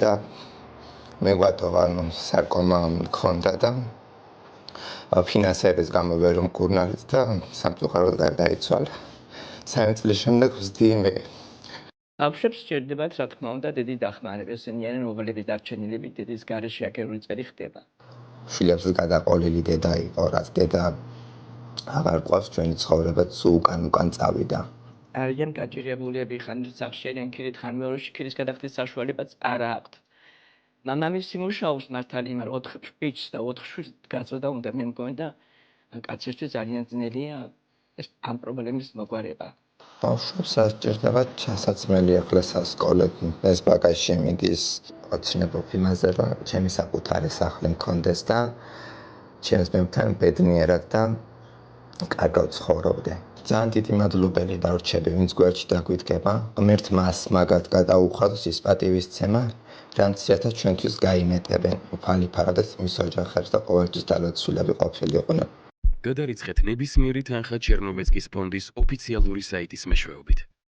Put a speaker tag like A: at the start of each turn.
A: და მეგვატოვა საკომა მქონდა და ფინანსების გამო ვერ უმკურნალეთ და სამწუხაროდ გარდაიცვალა. 3 წლის შემდეგ ვზდი მე.
B: ბავშვებს სჭირდებათ, რა თქმა უნდა, დიდი დახმარება. ესენი არიან მოვალეობის დარჩენილები, დედის გარეშე აკერული წელი ხდება.
A: შვილებს გადაყოლილი დედა იყო, რაც დედა აღარ ყავს ჩვენი ცხოვრება, სულ უკან წავიდა.
B: არიან გაჭირებულები, ხან სახლში არიან ქირით, ხან მეორეში ქირის გადახდის საშუალებაც არ აქვთ. მამამისი მუშაობს მართალი, მაგრამ 4 შვილს და 4 შვილს გაწოდა უნდა მე მგონი და კაცისთვის ძალიან ძნელია ამ პრობლემის მოგვარება.
A: ბავშვებს ასჭირდებათ ჩასაცმელი ახლა სასკოლები. ეს ბაგაჟში მიდის ოცნებობ იმაზე, რომ ჩემი საკუთარი სახლი მქონდეს და ჩემს მემთან ბედნიერად და კარგად ცხოვრობდე. ძალიან დიდი მადლობელი დარჩები, ვინც გვერდში დაგვიდგება. ღმერთ მას მაგათ გადაუხადოს ის პატივისცემა, რამცირადაც ჩვენთვის გაიმეტებენ. უფალი ფარადეს მის ოჯახებს და ყოველთვის დალოცულები ყოფილიყვნენ.
C: გადარიცხეთ ნებისმიერი თანხა ჩერნოვეცკის ფონდის ოფიციალური საიტის მეშვეობით.